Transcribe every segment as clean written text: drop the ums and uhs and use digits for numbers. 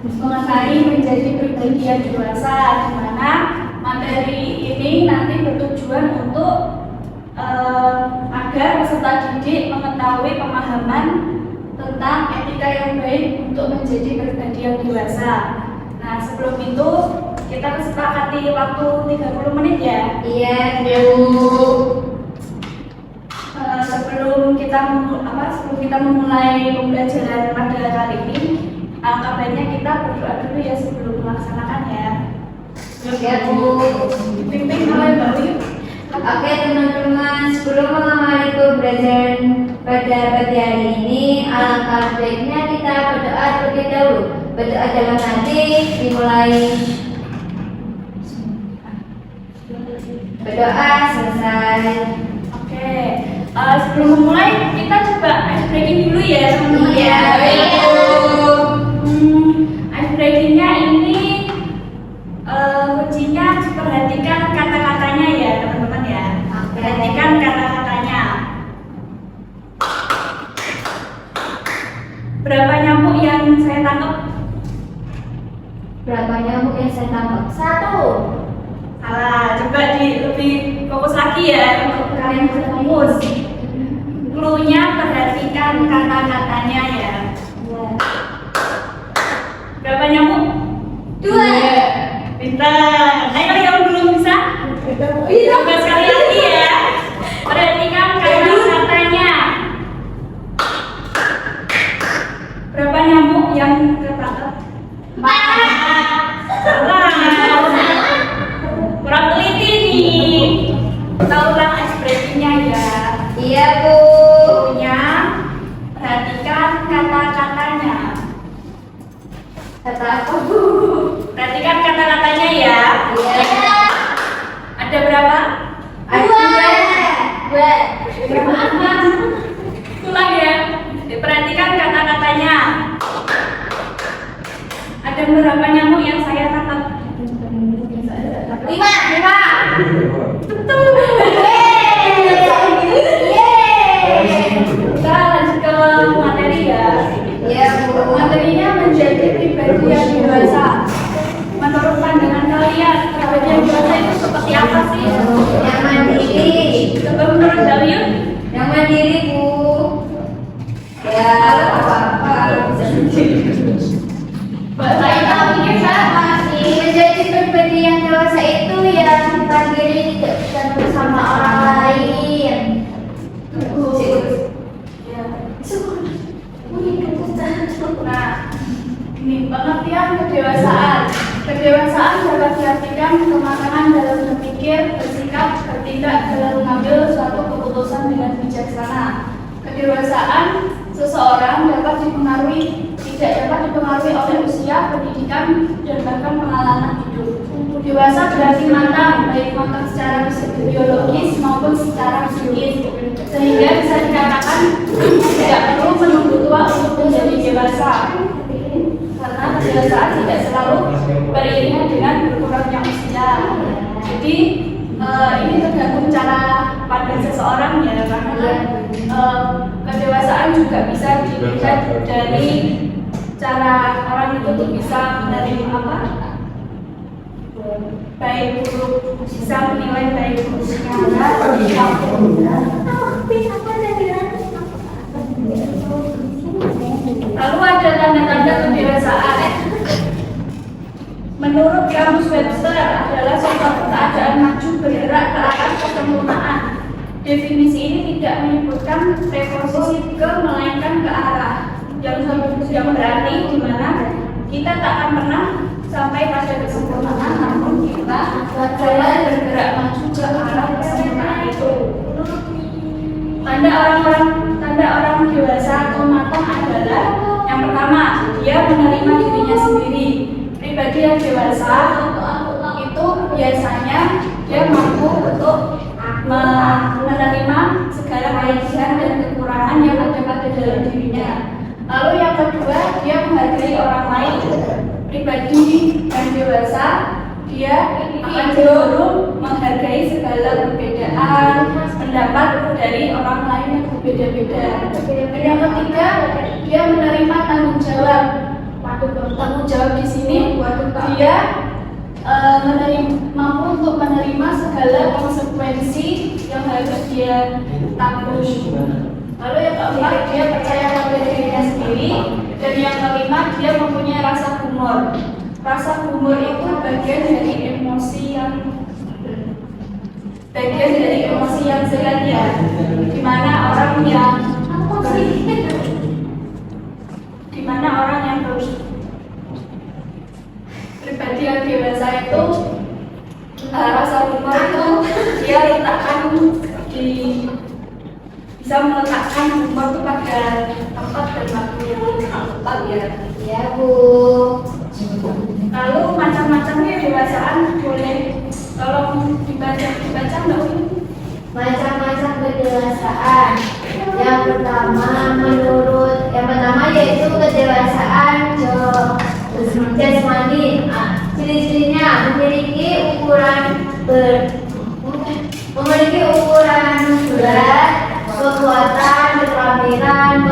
mengenai menjadi pribadi yang dewasa, di mana materi ini nanti bertujuan untuk agar peserta didik mengetahui pemahaman tentang etika yang baik untuk menjadi pribadi yang dewasa. Nah, sebelum itu kita kesepakati waktu 30 menit ya. Iya, Bu. Sebelum kita memulai pembelajaran pada kali ini, alangkah baiknya kita berdoa dulu ya sebelum melaksanakan ya. Ya, Bu. Dipimpin oleh Mbak Wi. Oke teman-teman, sebelum mengamali pembelajaran pada pagi hari ini, alangkah baiknya kita berdoa terlebih dahulu. Berdoa dalam hati dimulai. Berdoa selesai. Oke, sebelum memulai kita coba ice breaking dulu ya teman-teman. Iya, Ice breakingnya ini kuncinya perhatikan kata-katanya ya teman-teman ya. Perhatikan kata-katanya. Berapa nyamuk yang saya tangkap? Berapa nyamuk yang saya tangkap? 1. Salah, coba lebih fokus lagi ya untuk kalian berfokus. Clue-nya perhatikan kata-katanya ya. Berapa nyamuk? 2. Pintar. Nah, kalau kamu belum bisa, coba sekali lagi ya. Perhatikan kata-katanya. Berapa nyamuk yang tertangkap? 4. Salah. Kurang teliti nih. Kita ulang ekspresinya ya. Iya, Bu. Punya perhatikan kata-katanya. Kata apa, Bu? Perhatikan kata-katanya ya. Iya. Ada berapa? 2. Berapa apa? Ulang ya. Perhatikan kata-katanya. Ada berapa nyamuk yang saya tangkap? 5. Betul. Kita lanjut ke materi ya. Iya, Bu. Materinya menjadi pribadi yang dewasa. Menurut pandangan kalian, pribadi yang dewasa itu seperti apa sih? Yang mandiri. Coba menurut Daliun? Yang mandiri, Bu. Ya, apa-apa. Saya tahunya sama sih. Menjadi pribadi yang dewasa itu yang mandiri, tidak bisa bersama orang lain. Nah, ini pengertian kedewasaan. Kedewasaan dapat diartikan kematangan dalam berpikir, bersikap, bertindak dalam mengambil suatu keputusan dengan bijaksana. Kedewasaan seseorang tidak dapat dipengaruhi oleh usia, pendidikan, dan bahkan pengalaman hidup. Dewasa berarti matang, baik matang secara biologis maupun secara psikis, sehingga bisa dikatakan tidak perlu menunggu tua untuk menjadi dewasa. Karena kedewasaan tidak selalu beriringan dengan berkurangnya usia. Jadi ini tergantung cara pandang seseorang ya, karena kedewasaan juga bisa dilihat dari cara orang itu tuh bisa menerima baik buruk, bisa menilai baik buruknya. Lalu ada tanda-tanda kedewasaan. Menurut Kamus Webster adalah suatu keadaan maju bergerak ke arah kesempurnaan. Definisi ini tidak menyebutkan preposisi ke, melainkan ke arah, yang berarti di mana kita tak akan pernah sampai pada kesempurnaan, namun kita berjalan bergerak maju ke arah kesempurnaan itu. Tanda orang dewasa atau matang adalah yang pertama, dia menerima dirinya sendiri. Pribadi yang dewasa itu biasanya dia mampu untuk menerima segala kelebihan dan kekurangan yang ada pada dalam dirinya. Lalu yang kedua, dia menghargai orang lain. Pribadi yang dewasa, dia akan cenderung menghargai segala perbedaan pendapat dari orang lain yang berbeda-beda. Dan yang ketiga, dia menerima tanggung jawab. Tanggung jawab di sini dia mampu untuk menerima segala konsekuensi yang harus dia tanggung. Lalu yang keempat, dia percaya pada dirinya sendiri. Dan yang kelima, dia mempunyai rasa humor. Rasa humor itu bagian dari emosi yang sehatnya, dimana orang yang pribadi yang dewasa itu rasa humor itu dia bisa meletakkan humor itu pada tempat dan waktu yang tepat ya. Ya Bu. Lalu macam-macamnya kedewasaan boleh tolong dibaca nggak? Macam-macam kedewasaan. Yang pertama yaitu kedewasaan jasmani. Ciri-cirinya memiliki ukuran berat, kekuatan, keterampilan,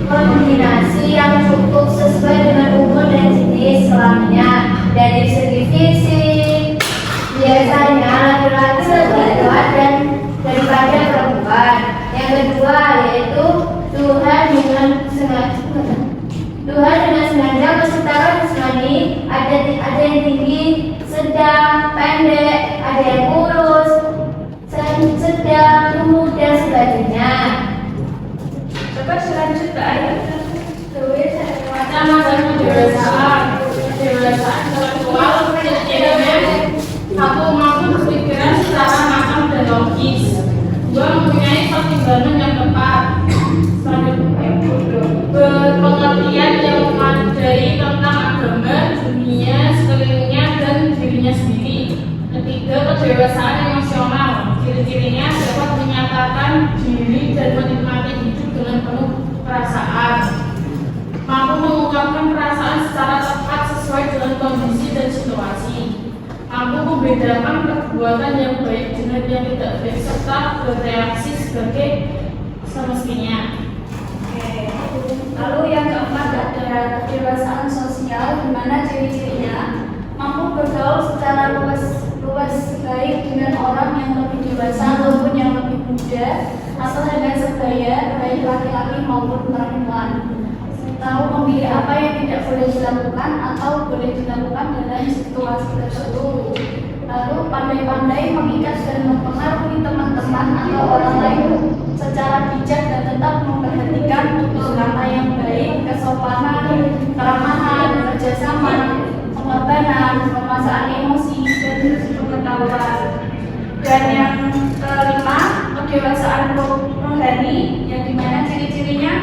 kombinasi yang cukup sesuai dengan umur dan jenis kelaminnya. Dari segi fisik, biasanya laki-laki lebih kuat daripada perempuan. Yang kedua yaitu Tuhan dengan sengaja menciptakan jasmani. Ada yang tinggi, sedang, pendek, ada yang kurus, sedang, gemuk dan sebagainya. Coba selanjutnya ayat macam-macam kedewasaan intelektual cirinya. Satu, mampu berpikiran secara matang dan logis. Dua, mempunyai pertimbangan yang tepat. Selanjutnya, berpengertian yang memadai tentang agama, dunia, sekelilingnya dan dirinya sendiri. Ketiga, kedewasaan emosional. Ciri-cirinya dapat menyatakan diri dan menikmati hidup dengan penuh perasaan. Mampu mengungkapkan perasaan secara tepat sesuai dengan kondisi dan situasi. Mampu membedakan perbuatan yang baik dengan yang tidak baik serta bereaksi sebagai semestinya. Lalu yang keempat ada kedewasaan sosial, di mana ciri-cirinya mampu bergaul secara luas baik dengan orang yang lebih dewasa maupun yang lebih muda, atau dengan sebaya baik laki-laki maupun perempuan. Tahu memilih apa yang tidak boleh dilakukan atau boleh dilakukan dalam situasi tersebut. Lalu pandai-pandai mengikat dan mempengaruhi teman-teman atau orang lain secara bijak dan tetap memperhatikan tutur kata yang baik, kesopanan, keramahan, kerjasama, pengorbanan, penguasaan emosi, dan pengetahuan. Dan yang kelima, kedewasaan rohani, yang dimana ciri-cirinya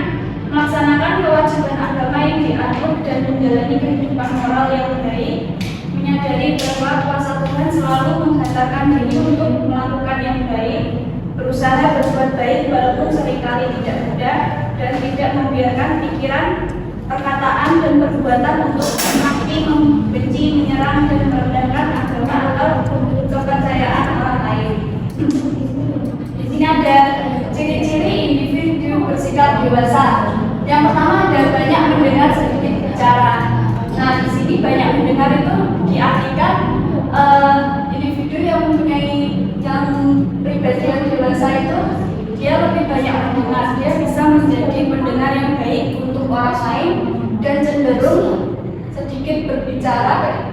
melaksanakan kewajiban agama yang diatur dan menjalani kehidupan moral yang baik, menyadari bahwa kuasa Tuhan selalu menghantarkan diri untuk melakukan yang baik, berusaha berbuat baik walaupun seringkali tidak mudah, dan tidak membiarkan pikiran, perkataan, dan perbuatan untuk menyakiti, membenci, menyerang, dan merendahkan agama atau kepercayaan orang lain. Di sini ada ciri-ciri individu bersikap dewasa. Yang pertama ada banyak mendengar, sedikit bicara. Nah, di sini banyak mendengar itu diartikan individu yang mempunyai pribadi yang dewasa itu dia lebih banyak mendengar, dia bisa menjadi pendengar yang baik untuk orang lain dan cenderung sedikit berbicara,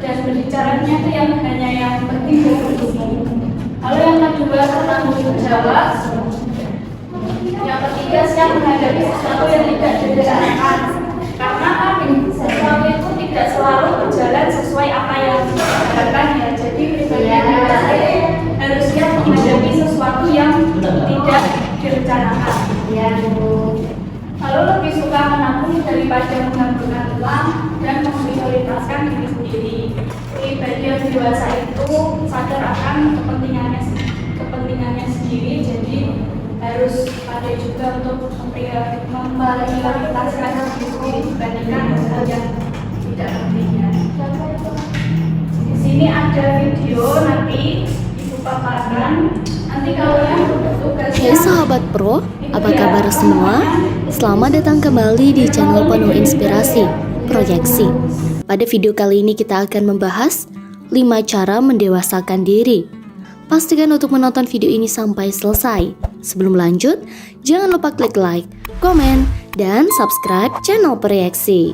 dan berbicaranya itu hanya yang penting dan penting. Lalu yang kedua bertanggung jawab. Yang ketiga siap menghadapi sesuatu yang tidak direncanakan. Karena sesuatu itu tidak selalu berjalan sesuai apa yang diharapkan ya. Jadi pribadi dewasa harus siap menghadapi sesuatu yang tidak direncanakan. Ya Bu. Lalu lebih suka menabung daripada menggabungkan uang dan memprioritaskan diri sendiri. Pribadi yang dewasa itu sadar akan kepentingannya sendiri, jadi harus ada juga untuk memprioritaskan diri sendiri dibandingkan hal yang tidak pentingnya. Di sini ada video nanti Ibu paparkan. Nanti kalau yang bertugas Hai sahabat pro, apa kabar semua? Selamat datang kembali di channel penuh inspirasi, Proyeksi. Pada video kali ini kita akan membahas 5 cara mendewasakan diri. Pastikan untuk menonton video ini sampai selesai. Sebelum lanjut, jangan lupa klik like, komen, dan subscribe channel Proyeksi.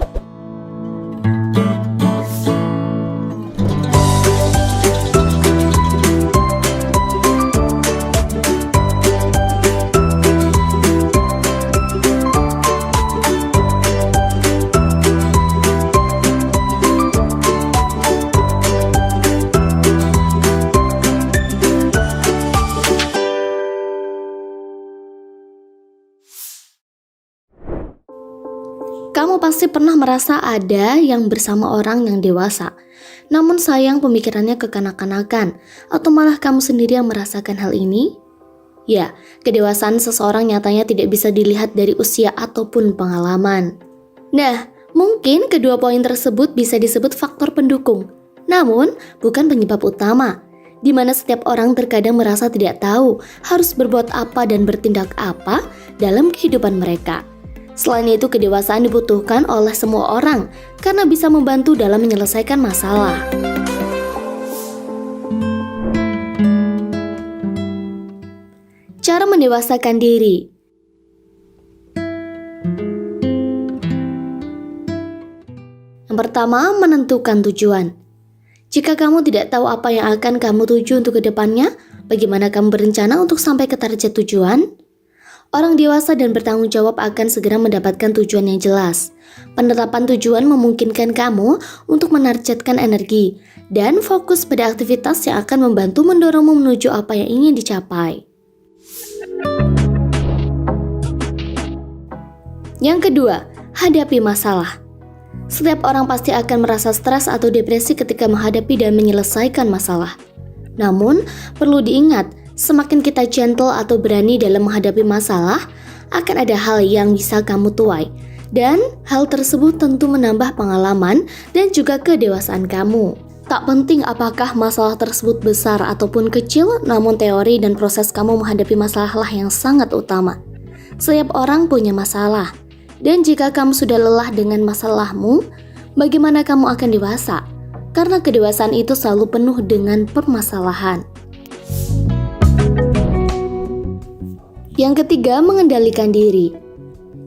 Kamu pasti pernah merasa ada yang bersama orang yang dewasa, namun sayang pemikirannya kekanak-kanakan, atau malah kamu sendiri yang merasakan hal ini? Ya, kedewasaan seseorang nyatanya tidak bisa dilihat dari usia ataupun pengalaman. Nah, mungkin kedua poin tersebut bisa disebut faktor pendukung, namun bukan penyebab utama, di mana setiap orang terkadang merasa tidak tahu harus berbuat apa dan bertindak apa dalam kehidupan mereka. Selain itu, kedewasaan dibutuhkan oleh semua orang karena bisa membantu dalam menyelesaikan masalah. Cara mendewasakan diri. Yang pertama, menentukan tujuan. Jika kamu tidak tahu apa yang akan kamu tuju untuk kedepannya, bagaimana kamu berencana untuk sampai ke target tujuan? Orang dewasa dan bertanggung jawab akan segera mendapatkan tujuan yang jelas. Penetapan tujuan memungkinkan kamu untuk menargetkan energi dan fokus pada aktivitas yang akan membantu mendorongmu menuju apa yang ingin dicapai. Yang kedua, hadapi masalah. Setiap orang pasti akan merasa stres atau depresi ketika menghadapi dan menyelesaikan masalah. Namun, perlu diingat, semakin kita gentle atau berani dalam menghadapi masalah, akan ada hal yang bisa kamu tuai. Dan hal tersebut tentu menambah pengalaman dan juga kedewasaan kamu. Tak penting apakah masalah tersebut besar ataupun kecil, namun teori dan proses kamu menghadapi masalahlah yang sangat utama. Setiap orang punya masalah. Dan jika kamu sudah lelah dengan masalahmu, bagaimana kamu akan dewasa? Karena kedewasaan itu selalu penuh dengan permasalahan. Yang ketiga, mengendalikan diri.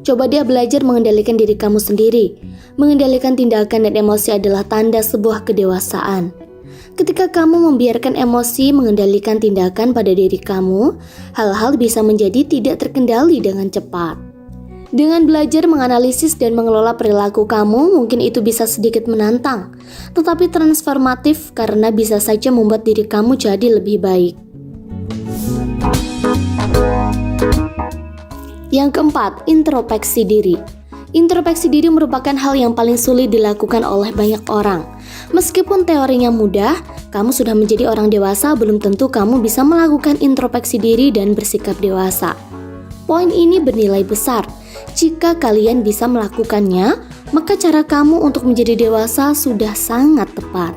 Coba dia belajar mengendalikan diri kamu sendiri. Mengendalikan tindakan dan emosi adalah tanda sebuah kedewasaan. Ketika kamu membiarkan emosi mengendalikan tindakan pada diri kamu, hal-hal bisa menjadi tidak terkendali dengan cepat. Dengan belajar menganalisis dan mengelola perilaku kamu, mungkin itu bisa sedikit menantang, tetapi transformatif karena bisa saja membuat diri kamu jadi lebih baik. Yang keempat, introspeksi diri. Introspeksi diri merupakan hal yang paling sulit dilakukan oleh banyak orang. Meskipun teorinya mudah, kamu sudah menjadi orang dewasa, belum tentu kamu bisa melakukan introspeksi diri dan bersikap dewasa. Poin ini bernilai besar. Jika kalian bisa melakukannya, maka cara kamu untuk menjadi dewasa sudah sangat tepat.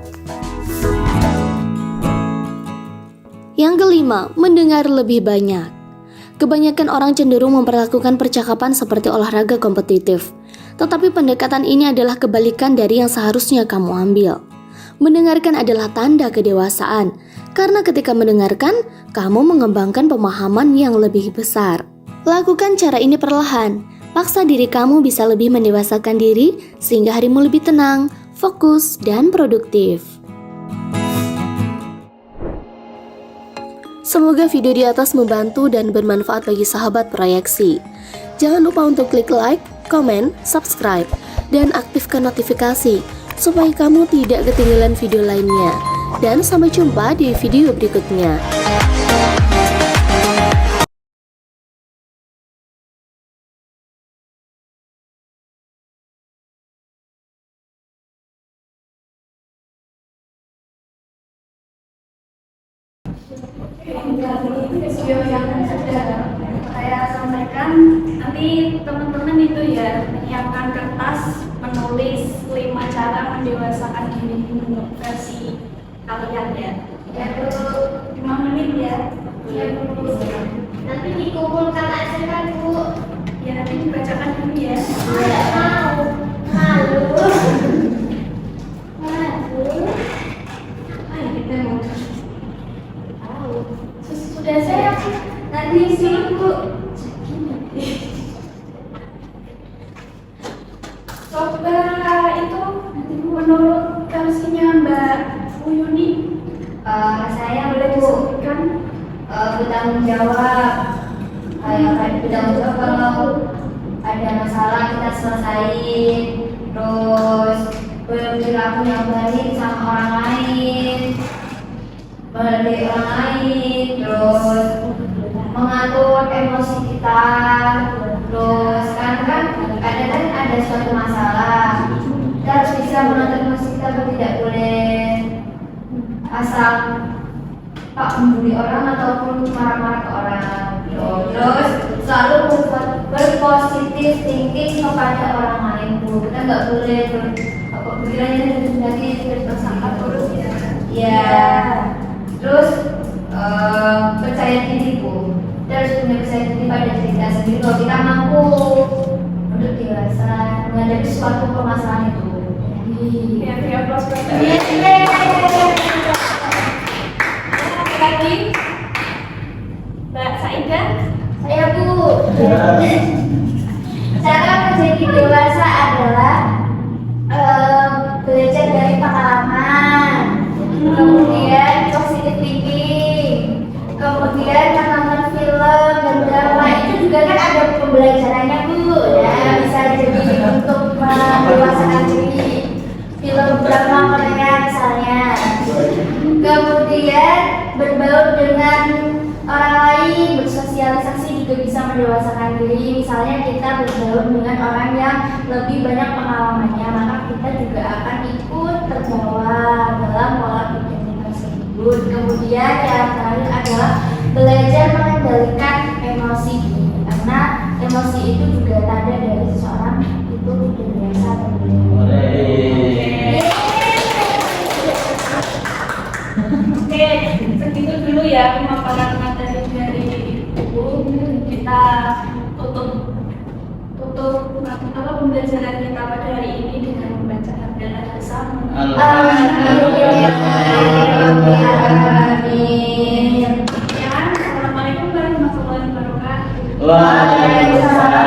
Yang kelima, mendengar lebih banyak. Kebanyakan orang cenderung memperlakukan percakapan seperti olahraga kompetitif. Tetapi pendekatan ini adalah kebalikan dari yang seharusnya kamu ambil. Mendengarkan adalah tanda kedewasaan, karena ketika mendengarkan, kamu mengembangkan pemahaman yang lebih besar. Lakukan cara ini perlahan, paksa diri kamu bisa lebih mendewasakan diri, sehingga harimu lebih tenang, fokus, dan produktif. Semoga video di atas membantu dan bermanfaat bagi sahabat Proyeksi. Jangan lupa untuk klik like, komen, subscribe, dan aktifkan notifikasi supaya kamu tidak ketinggalan video lainnya. Dan sampai jumpa di video berikutnya. Video yang sudah saya sampaikan, nanti teman-teman itu ya menyiapkan kertas, menulis 5 cara mendewasakan diri menurut versi kalian ya. 5 menit ya. Nanti dikumpulkan aja kan Bu? Ya nanti dibacakan dulu ya. Tidak mau. Malu. Malu. Ayo kita mau. Tahu. Sudah saya Nanti sih Bu. coba itu menurut versinya Mbak Uyuni Saya boleh Bu. disebutkan. Bertanggung jawab. Kayak bertanggung jawab kalau ada masalah kita selesaiin, terus berperilaku yang baik sama orang lain, menghargai orang lain, terus mengatur emosi kita, terus kan kadang kan ada suatu masalah, kita harus bisa mengatur emosi kita, tidak boleh asal membuli orang ataupun marah-marah ke orang. Terus selalu berpositif thinking kepada orang lain Bu. Kita nggak boleh pikirannya nanti bersangka terus ya. Ya. Terus percaya diri Bu. Kita harus punya percaya diri pada diri kita sendiri kalau kita mampu untuk dewasa menghadapi suatu permasalahan itu. Ya, beri aplaus buat Mbak. Yeay. Lagi Mbak Saidah. Saya Bu. Cara menjadi dewasa adalah belajar dari pengalaman, kemudian positive thinking, kemudian menonton film dan drama itu juga kan ada pembelajarannya Bu. Ya bisa jadi untuk mendewasakan diri. Film drama Korea misalnya. Kemudian berbaur dengan orang lain, bersosialisasi juga bisa mendewasakan diri. Misalnya kita berbaur dengan orang yang lebih banyak pengalamannya, maka kita juga akan ikut terbawa dalam pola pikir tersebut. Kemudian yang terakhir adalah belajar mengendalikan emosi, karena emosi itu juga tanda dari seseorang itu tidak biasa. Oke, segitu dulu ya pemaparan materi dari Ibu. Kita tutup apa pembelajaran kita pada hari ini dengan membaca hafalan bersama. Amin. Ya, assalamualaikum warahmatullahi wabarakatuh. Waalaikumsalam.